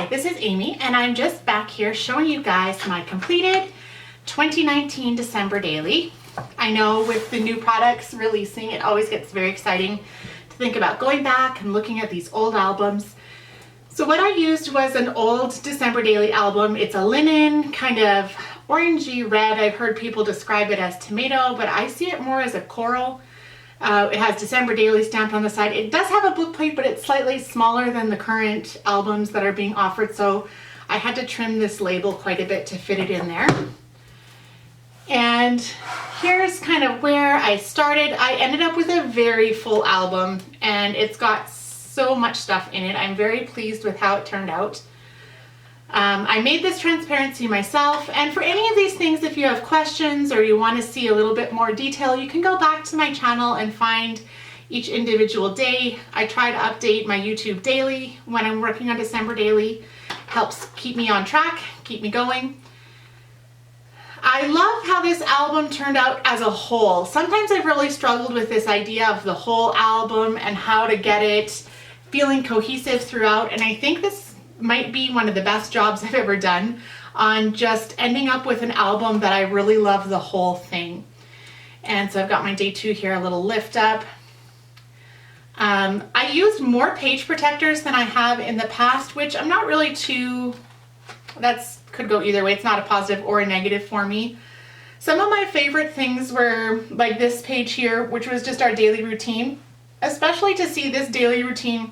Hi, this is Amy, and I'm just back here showing you guys my completed 2019 December daily. I know with the new products releasing, it always gets very exciting to think about going back and looking at these old albums. So what I used was an old December daily album. It's a linen, kind of orangey red. I've heard people describe it as tomato, but I see it more as a coral. It has December Daily stamped on the side. It does have a book plate, but it's slightly smaller than the current albums that are being offered, so I had to trim this label quite a bit to fit it in there. And here's kind of where I started. I ended up with a very full album, and it's got so much stuff in it. I'm very pleased with how it turned out. I made this transparency myself, and for any of these things, if you have questions or you want to see a little bit more detail, you can go back to my channel and find each individual day. I try to update my YouTube daily when I'm working on December daily. Helps keep me on track, keep me going. I love how this album turned out as a whole. Sometimes I've really struggled with this idea of the whole album and how to get it feeling cohesive throughout, and I think this might be one of the best jobs I've ever done on just ending up with an album that I really love the whole thing. And so I've got my day 2 here, a little lift up. I used more page protectors than I have in the past, which I'm not really too, could go either way. It's not a positive or a negative for me. Some of my favorite things were like this page here, which was just our daily routine, especially to see this daily routine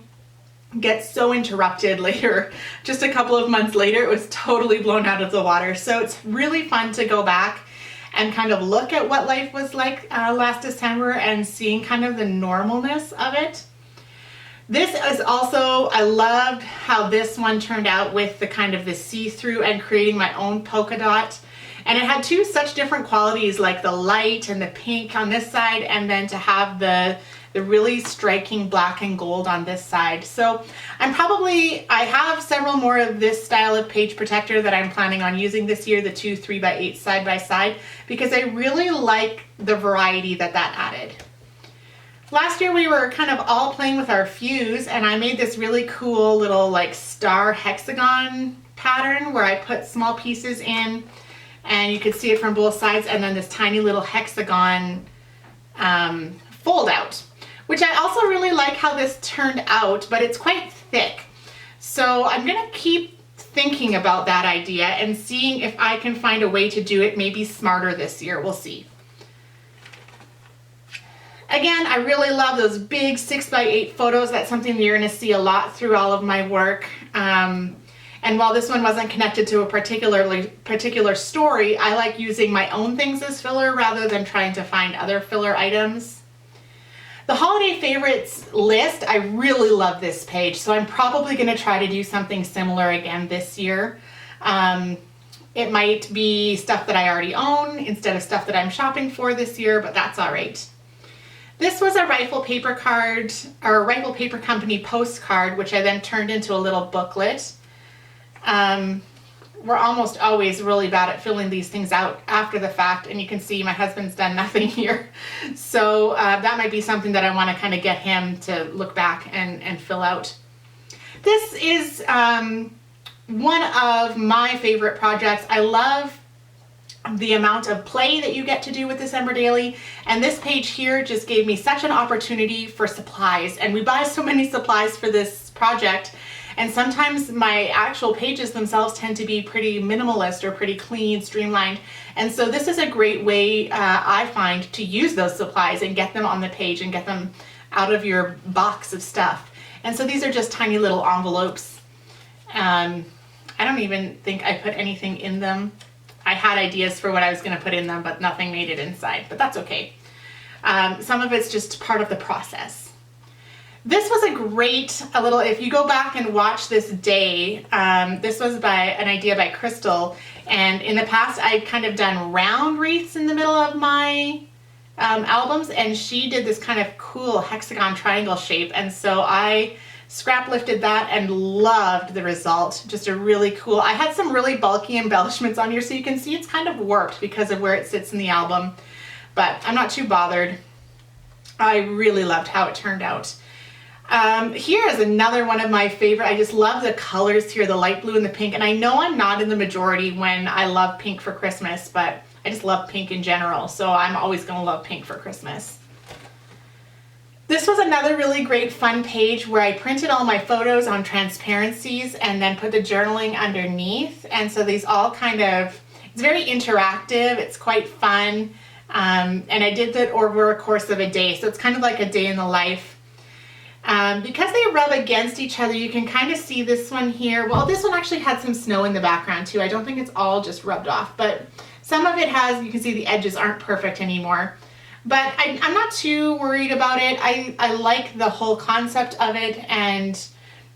get so interrupted later. Just a couple of months later, it was totally blown out of the water. So it's really fun to go back and kind of look at what life was like last December and seeing kind of the normalness of it. This is also, I loved how this one turned out with the kind of the see-through and creating my own polka dot. And it had two such different qualities, like the light and the pink on this side, and then to have the really striking black and gold on this side. So I have several more of this style of page protector that I'm planning on using this year, the 2 3x8 side by side, because I really like the variety that added. Last year we were kind of all playing with our fuse, and I made this really cool little like star hexagon pattern where I put small pieces in, and you could see it from both sides, and then this tiny little hexagon fold out, which I also really like how this turned out, but it's quite thick. So I'm gonna keep thinking about that idea and seeing if I can find a way to do it maybe smarter this year. We'll see. Again, I really love those big 6x8 photos. That's something that you're gonna see a lot through all of my work. And while this one wasn't connected to a particular story, I like using my own things as filler rather than trying to find other filler items. The holiday favorites list, I really love this page, so I'm probably going to try to do something similar again this year. It might be stuff that I already own instead of stuff that I'm shopping for this year, but that's all right. This was a Rifle Paper card, or Rifle Paper Company postcard, which I then turned into a little booklet. We're almost always really bad at filling these things out after the fact, and you can see my husband's done nothing here. So that might be something that I want to kind of get him to look back and fill out. This is one of my favorite projects. I love the amount of play that you get to do with December Daily, and this page here just gave me such an opportunity for supplies, and we buy so many supplies for this project. And sometimes my actual pages themselves tend to be pretty minimalist or pretty clean, streamlined. And so this is a great way, I find, to use those supplies and get them on the page and get them out of your box of stuff. And so these are just tiny little envelopes. I don't even think I put anything in them. I had ideas for what I was going to put in them, but nothing made it inside, but that's okay. Some of it's just part of the process. This was if you go back and watch this day, this was an idea by Crystal, and in the past I'd kind of done round wreaths in the middle of my albums, and she did this kind of cool hexagon triangle shape, and so I scrap lifted that and loved the result. Just a really cool, I had some really bulky embellishments on here, so you can see it's kind of warped because of where it sits in the album, but I'm not too bothered. I really loved how it turned out. Here is another one of my favorite. I just love the colors here, the light blue and the pink. And I know I'm not in the majority when I love pink for Christmas, but I just love pink in general. So I'm always going to love pink for Christmas. This was another really great fun page where I printed all my photos on transparencies and then put the journaling underneath. And so these all kind of, it's very interactive. It's quite fun. And I did that over a course of a day. So it's kind of like a day in the life. Because they rub against each other, you can kind of see this one here. Well, this one actually had some snow in the background too. I don't think it's all just rubbed off, but some of it has. You can see the edges aren't perfect anymore. But I'm not too worried about it. I like the whole concept of it, and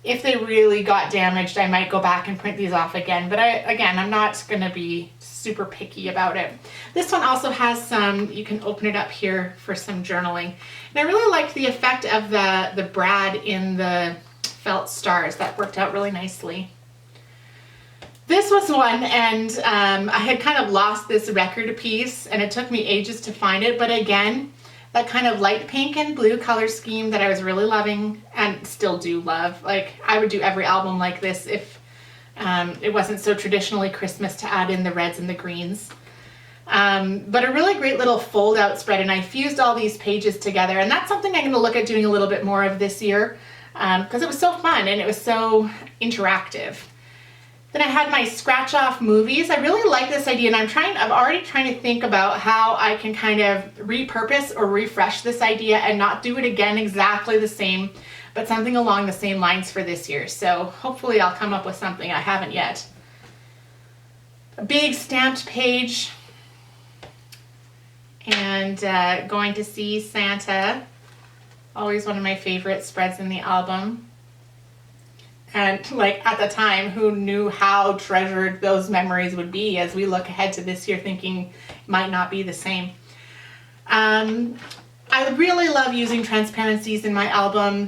if they really got damaged, I might go back and print these off again. But again, I'm not going to be super picky about it. This one also has some, you can open it up here for some journaling. And I really liked the effect of the brad in the felt stars. That worked out really nicely. This was one, and I had kind of lost this record piece, and it took me ages to find it. But again, that kind of light pink and blue color scheme that I was really loving and still do love. Like, I would do every album like this if it wasn't so traditionally Christmas to add in the reds and the greens. But a really great little fold out spread, and I fused all these pages together, and that's something I'm going to look at doing a little bit more of this year because it was so fun and it was so interactive. Then I had my scratch off movies. I really like this idea, and I'm already trying to think about how I can kind of repurpose or refresh this idea and not do it again exactly the same, but something along the same lines for this year. So hopefully I'll come up with something. I haven't yet. A big stamped page, and Going to See Santa. Always one of my favorite spreads in the album. And like at the time, who knew how treasured those memories would be as we look ahead to this year thinking it might not be the same. I really love using transparencies in my album,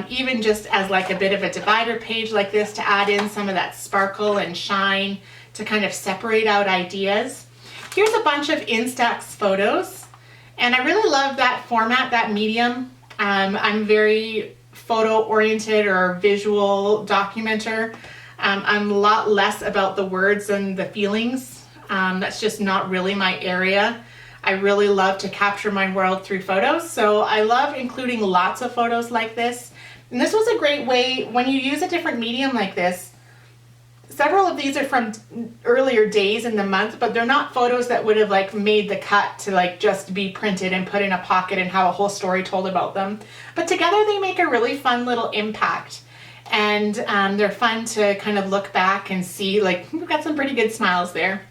even just as like a bit of a divider page like this to add in some of that sparkle and shine to kind of separate out ideas. Here's a bunch of Instax photos, and I really love that format, that medium. I'm very photo oriented or visual documenter. I'm a lot less about the words and the feelings. That's just not really my area. I really love to capture my world through photos, so I love including lots of photos like this. And this was a great way when you use a different medium like this. Several of these are from earlier days in the month, but they're not photos that would have like made the cut to like just be printed and put in a pocket and have a whole story told about them. But together they make a really fun little impact, and they're fun to kind of look back and see like we've got some pretty good smiles there.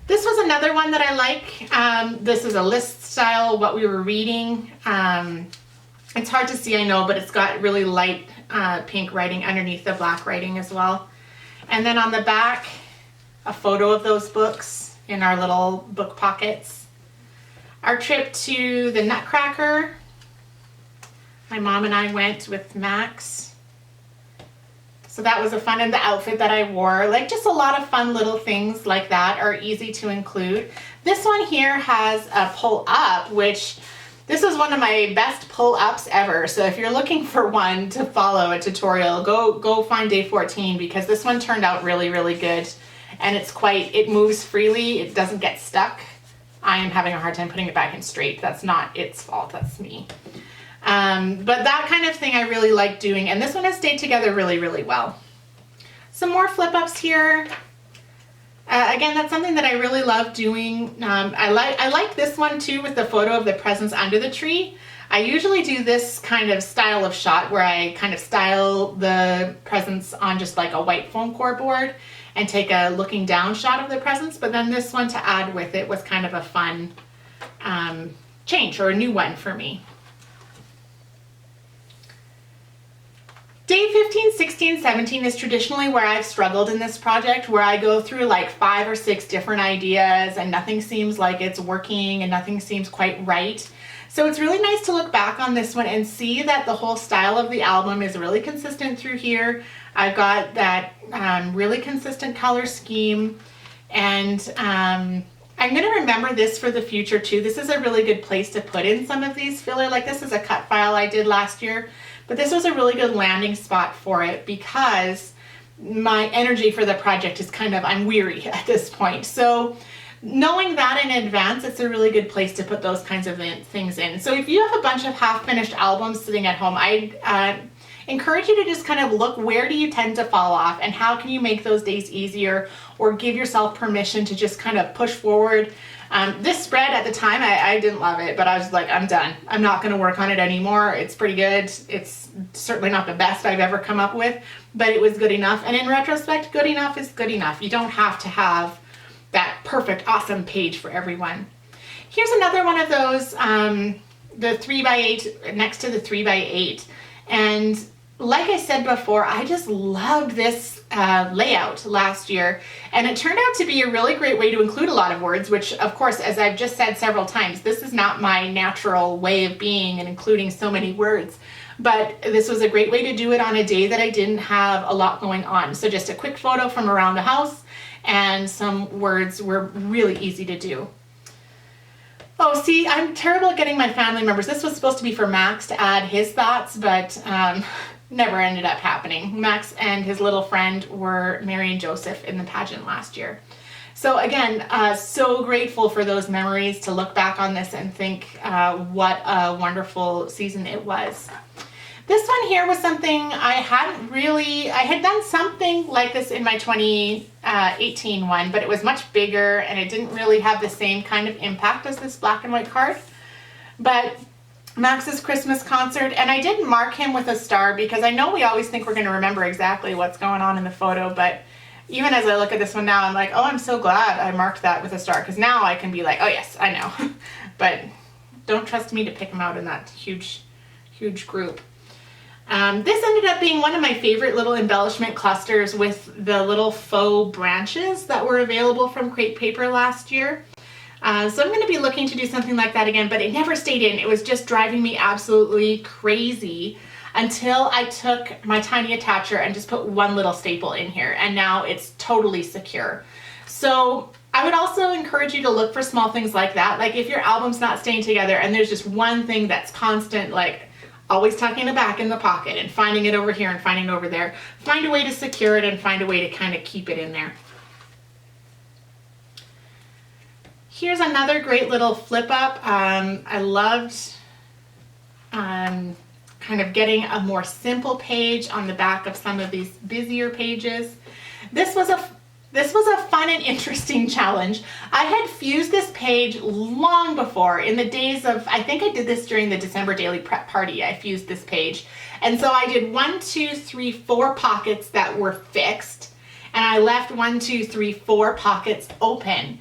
This was another one that I like. This is a list style, what we were reading. It's hard to see, I know, but it's got really light pink writing underneath the black writing as well. And then on the back, a photo of those books in our little book pockets. Our trip to the Nutcracker. My mom and I went with Max. So that was a fun, and the outfit that I wore, like just a lot of fun little things like that are easy to include. This one here has a pull up, which this is one of my best pull ups ever. So if you're looking for one to follow a tutorial, go find day 14 because this one turned out really, really good. And it moves freely. It doesn't get stuck. I am having a hard time putting it back in straight. That's not its fault, that's me. But that kind of thing I really like doing, and this one has stayed together really, really well. Some more flip ups here. Again, that's something that I really love doing. I like this one too with the photo of the presents under the tree. I usually do this kind of style of shot where I kind of style the presents on just like a white foam core board and take a looking down shot of the presents, but then this one to add with it was kind of a fun change or a new one for me. Day 15, 16, 17 is traditionally where I've struggled in this project, where I go through like 5 or 6 different ideas and nothing seems like it's working and nothing seems quite right. So it's really nice to look back on this one and see that the whole style of the album is really consistent through here. I've got that really consistent color scheme, and I I'm going to remember this for the future too. This is a really good place to put in some of these filler. Like this is a cut file I did last year, but this was a really good landing spot for it because my energy for the project is kind of, I'm weary at this point. So knowing that in advance, it's a really good place to put those kinds of things in. So if you have a bunch of half-finished albums sitting at home, I encourage you to just kind of look, where do you tend to fall off and how can you make those days easier, or give yourself permission to just kind of push forward. This spread at the time, I didn't love it, but I was like, I'm done. I'm not going to work on it anymore. It's pretty good. It's certainly not the best I've ever come up with, but it was good enough. And in retrospect, good enough is good enough. You don't have to have that perfect, awesome page for everyone. Here's another one of those, the 3x8 next to the 3x8. And like I said before, I just loved this layout last year, and it turned out to be a really great way to include a lot of words, which of course, as I've just said several times, this is not my natural way of being and including so many words, but this was a great way to do it on a day that I didn't have a lot going on. So just a quick photo from around the house and some words were really easy to do. Oh, see, I'm terrible at getting my family members. This was supposed to be for Max to add his thoughts, but never ended up happening. Max and his little friend were Mary and Joseph in the pageant last year. So again, so grateful for those memories, to look back on this and think what a wonderful season it was. This one here was something I had done something like this in my 2018 one, but it was much bigger and it didn't really have the same kind of impact as this black and white card. But Max's Christmas concert, and I did mark him with a star because I know we always think we're going to remember exactly what's going on in the photo, but even as I look at this one now, I'm like, oh, I'm so glad I marked that with a star, because now I can be like, oh yes, I know. But don't trust me to pick him out in that huge group. This ended up being one of my favorite little embellishment clusters with the little faux branches that were available from Crepe Paper last year. So I'm going to be looking to do something like that again, but it never stayed in. It was just driving me absolutely crazy until I took my tiny attacher and just put one little staple in here, and now it's totally secure. So I would also encourage you to look for small things like that. Like if your album's not staying together and there's just one thing that's constant, like always tucking it back in the pocket and finding it over here and finding it over there, find a way to secure it and find a way to kind of keep it in there. Here's another great little flip up. I loved kind of getting a more simple page on the back of some of these busier pages. This was a fun and interesting challenge. I had fused this page long before, in the days of, I think I did this during the December Daily Prep Party, I fused this page. And so I did 1, 2, 3, 4 pockets that were fixed, and I left 1, 2, 3, 4 pockets open.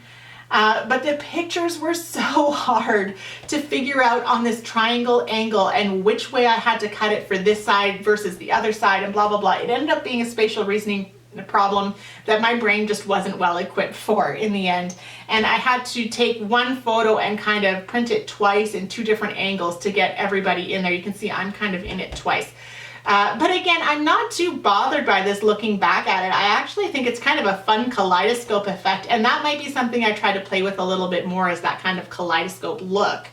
But the pictures were so hard to figure out on this triangle angle and which way I had to cut it for this side versus the other side and blah, blah, blah. It ended up being a spatial reasoning problem that my brain just wasn't well equipped for in the end. And I had to take one photo and kind of print it twice in 2 different angles to get everybody in there. You can see I'm kind of in it twice. But again, I'm not too bothered by this looking back at it. I actually think it's kind of a fun kaleidoscope effect, and that might be something I try to play with a little bit more, is that kind of kaleidoscope look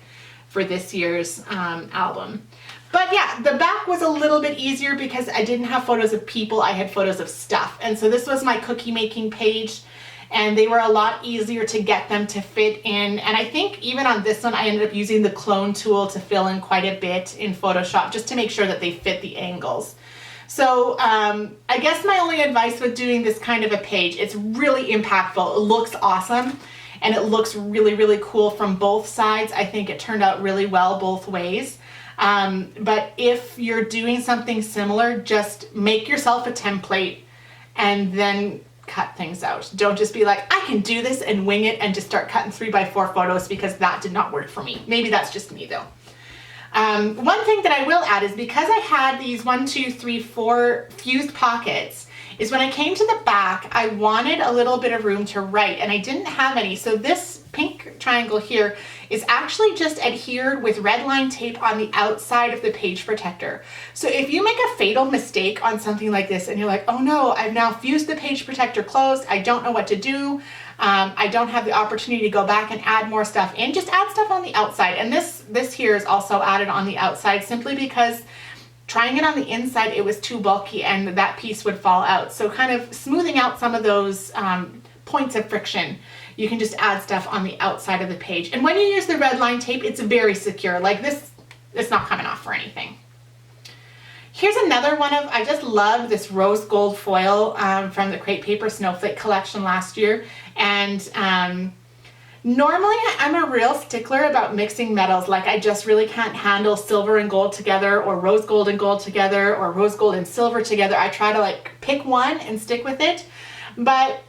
for this year's album. But yeah, the back was a little bit easier because I didn't have photos of people, I had photos of stuff. And so this was my cookie making page, and they were a lot easier to get them to fit in. And I think even on this one, I ended up using the clone tool to fill in quite a bit in Photoshop just to make sure that they fit the angles. So I guess my only advice with doing this kind of a page, it's really impactful. It looks awesome, and it looks really, really cool from both sides. I think it turned out really well both ways. But if you're doing something similar, just make yourself a template and then cut things out. Don't just be like, I can do this and wing it and just start cutting 3x4 photos, because that did not work for me. Maybe that's just me though. One thing that I will add is, because I had these 1, 2, 3, 4 fused pockets, is when I came to the back, I wanted a little bit of room to write, and I didn't have any. So this pink triangle here is actually just adhered with red line tape on the outside of the page protector. So if you make a fatal mistake on something like this and you're like, oh no, I've now fused the page protector closed, I don't know what to do, I don't have the opportunity to go back and add more stuff in, just add stuff on the outside. And this here is also added on the outside simply because trying it on the inside, it was too bulky and that piece would fall out. So kind of smoothing out some of those points of friction, you can just add stuff on the outside of the page. And when you use the red line tape, it's very secure. Like this, it's not coming off or anything. Here's another one of, I just love this rose gold foil from the Crate Paper Snowflake collection last year. And normally I'm a real stickler about mixing metals. Like I just really can't handle silver and gold together, or rose gold and gold together, or rose gold and silver together. I try to like pick one and stick with it. But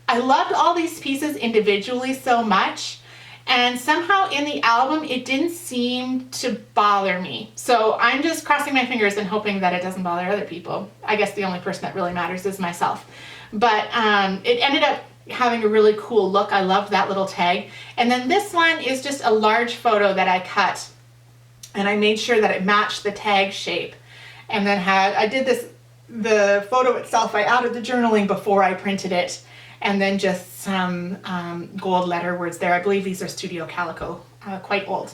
I loved all these pieces individually so much, and somehow in the album it didn't seem to bother me. So I'm just crossing my fingers and hoping that it doesn't bother other people. I guess the only person that really matters is myself. But it ended up having a really cool look. I loved that little tag. And then this one is just a large photo that I cut, and I made sure that it matched the tag shape. And then I did this, the photo itself, I added the journaling before I printed it, and then just some gold letter words there. I believe these are Studio Calico, quite old.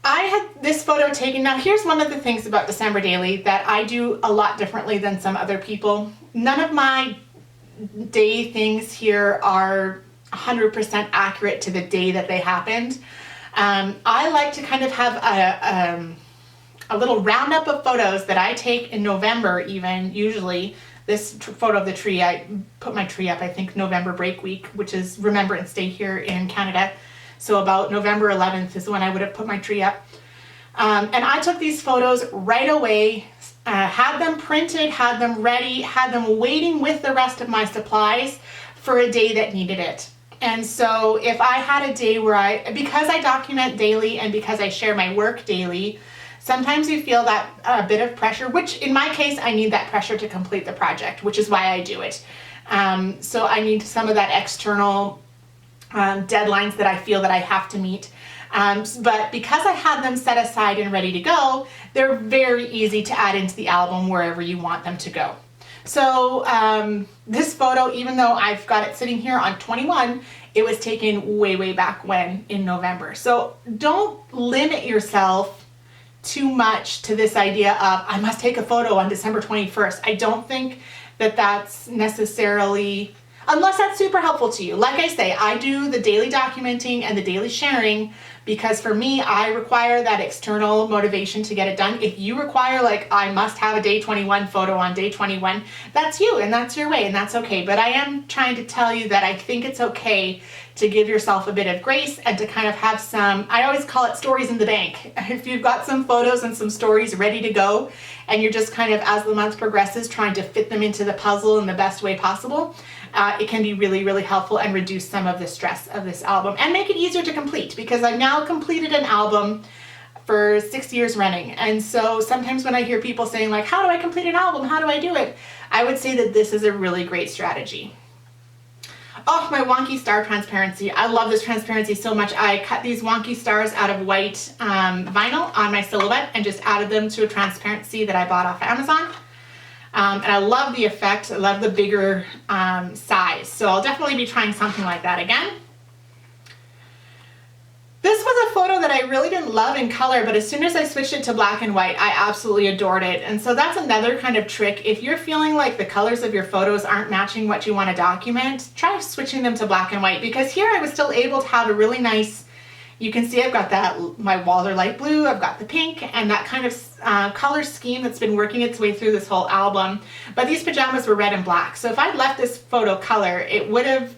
I had this photo taken. Now here's one of the things about December Daily that I do a lot differently than some other people. None of my day things here are 100% accurate to the day that they happened. I like to kind of have a little roundup of photos that I take in November even, usually. This photo of the tree, I put my tree up, I think November break week, which is Remembrance Day here in Canada. So about November 11th is when I would have put my tree up. And I took these photos right away, had them printed, had them ready, had them waiting with the rest of my supplies for a day that needed it. And so if I had a day where because I document daily and because I share my work daily, sometimes you feel that a bit of pressure, which in my case, I need that pressure to complete the project, which is why I do it. So I need some of that external deadlines that I feel that I have to meet. But because I had them set aside and ready to go, they're very easy to add into the album wherever you want them to go. So this photo, even though I've got it sitting here on 21, it was taken way, way back when in November. So don't limit yourself too much to this idea of I must take a photo on December 21st. I don't think that that's necessarily, unless that's super helpful to you. Like I say, I do the daily documenting and the daily sharing because for me, I require that external motivation to get it done. If you require, like, I must have a day 21 photo on day 21, that's you and that's your way and that's okay. But I am trying to tell you that I think it's okay to give yourself a bit of grace and to kind of have some, I always call it stories in the bank. If you've got some photos and some stories ready to go and you're just kind of, as the month progresses, trying to fit them into the puzzle in the best way possible, it can be really, really helpful and reduce some of the stress of this album and make it easier to complete, because I've now completed an album for 6 years running. And so sometimes when I hear people saying like, how do I complete an album? How do I do it? I would say that this is a really great strategy. Oh, my wonky star transparency. I love this transparency so much. I cut these wonky stars out of white vinyl on my silhouette and just added them to a transparency that I bought off Amazon. And I love the effect. I love the bigger size. So I'll definitely be trying something like that again. This was a photo that I really didn't love in color, but as soon as I switched it to black and white, I absolutely adored it. And so that's another kind of trick. If you're feeling like the colors of your photos aren't matching what you want to document, try switching them to black and white, because here I was still able to have a really nice, you can see I've got that, my walls are light blue, I've got the pink, and that kind of color scheme that's been working its way through this whole album. But these pajamas were red and black. So if I'd left this photo color, it wouldn't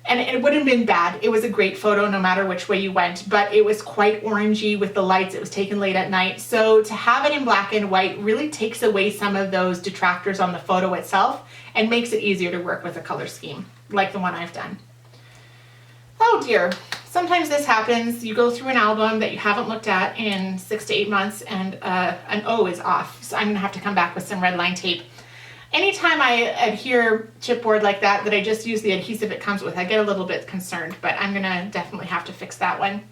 have been bad. It was a great photo no matter which way you went, but it was quite orangey with the lights. It was taken late at night. So to have it in black and white really takes away some of those detractors on the photo itself and makes it easier to work with a color scheme like the one I've done. Oh dear. Sometimes this happens. You go through an album that you haven't looked at in 6 to 8 months and an O is off. So I'm gonna have to come back with some red line tape. anytime I adhere chipboard like that I just use the adhesive it comes with, I get a little bit concerned, but I'm gonna definitely have to fix that one.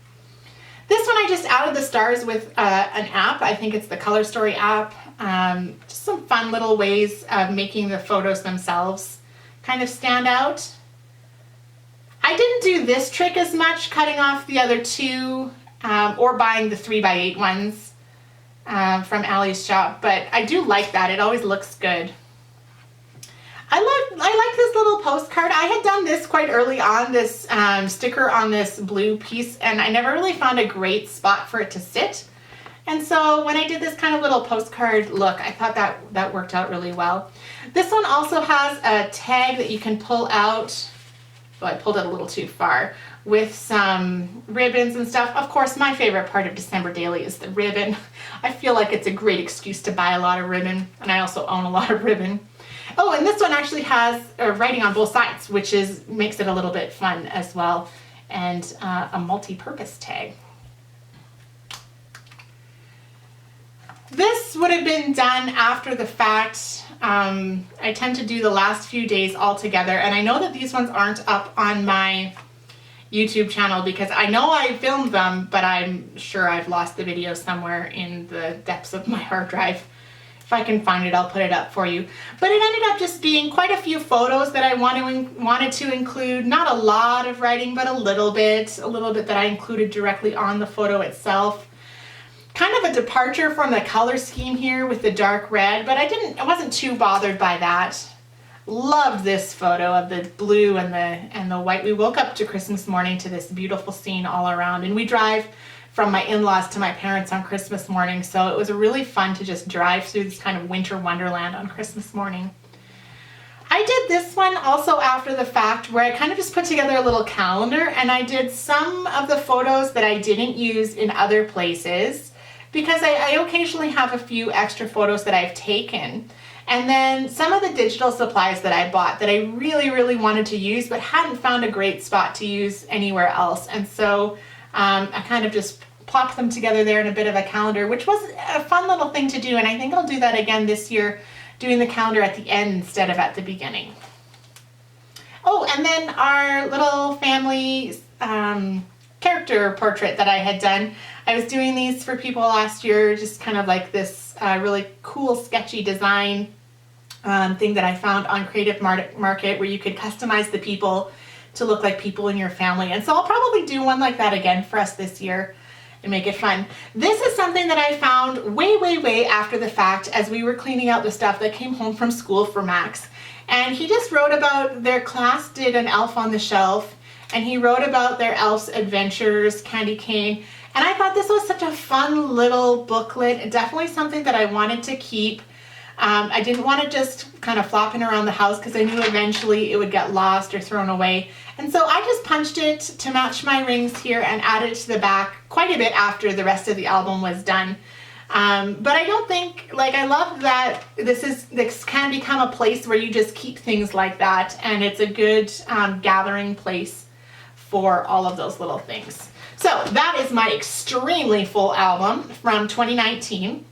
This one I just added the stars with an app. I think it's the Color Story app. Just some fun little ways of making the photos themselves kind of stand out. I didn't do this trick as much, cutting off the other two or buying the 3x8 ones from Allie's shop, but I do like that. It always looks good. I like this little postcard. I had done this quite early on, this sticker on this blue piece, and I never really found a great spot for it to sit. And so when I did this kind of little postcard look, I thought that worked out really well. This one also has a tag that you can pull out. Well, I pulled it a little too far, with some ribbons and stuff. Of course, my favorite part of December Daily is the ribbon. I feel like it's a great excuse to buy a lot of ribbon, and I also own a lot of ribbon. Oh, and this one actually has writing on both sides, which makes it a little bit fun as well, and a multi-purpose tag. This would have been done after the fact. I tend to do the last few days all together, and I know that these ones aren't up on my YouTube channel because I know I filmed them, but I'm sure I've lost the video somewhere in the depths of my hard drive. If I can find it, I'll put it up for you. But it ended up just being quite a few photos that I wanted to include. Not a lot of writing, but a little bit that I included directly on the photo itself. Kind of a departure from the color scheme here with the dark red, but I wasn't too bothered by that. Loved this photo of the blue and the white. We woke up to Christmas morning to this beautiful scene all around, and we drive from my in-laws to my parents on Christmas morning, so it was really fun to just drive through this kind of winter wonderland on Christmas morning. I did this one also after the fact, where I kind of just put together a little calendar, and I did some of the photos that I didn't use in other places, because I occasionally have a few extra photos that I've taken. And then some of the digital supplies that I bought that I really, really wanted to use, but hadn't found a great spot to use anywhere else. And so I kind of just plopped them together there in a bit of a calendar, which was a fun little thing to do. And I think I'll do that again this year, doing the calendar at the end instead of at the beginning. Oh, and then our little family character portrait that I had done. I was doing these for people last year, just kind of like this really cool sketchy design thing that I found on Creative Market, where you could customize the people to look like people in your family. And so I'll probably do one like that again for us this year and make it fun. This is something that I found way, way, way after the fact as we were cleaning out the stuff that came home from school for Max. And he just wrote about their class did an Elf on the Shelf, and he wrote about their Elf's adventures, Candy Cane. And I thought this was such a fun little booklet, definitely something that I wanted to keep. I didn't want it just kind of flopping around the house because I knew eventually it would get lost or thrown away. And so I just punched it to match my rings here and added it to the back quite a bit after the rest of the album was done. But I don't think, I love that this can become a place where you just keep things like that, and it's a good gathering place for all of those little things. So that is my extremely full album from 2019.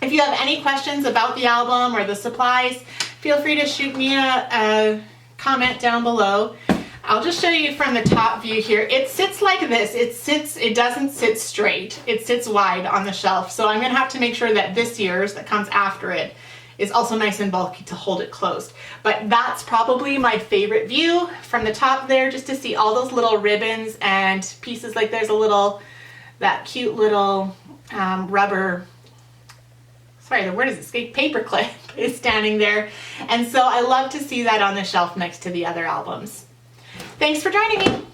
If you have any questions about the album or the supplies, feel free to shoot me a comment down below. I'll just show you from the top view here. It sits like this. It doesn't sit straight. It sits wide on the shelf. So I'm gonna have to make sure that this year's that comes after it is also nice and bulky to hold it closed. But that's probably my favorite view from the top there, just to see all those little ribbons and pieces. Like there's that cute little rubber, sorry, the word is escape, paper clip is standing there. And so I love to see that on the shelf next to the other albums. Thanks for joining me.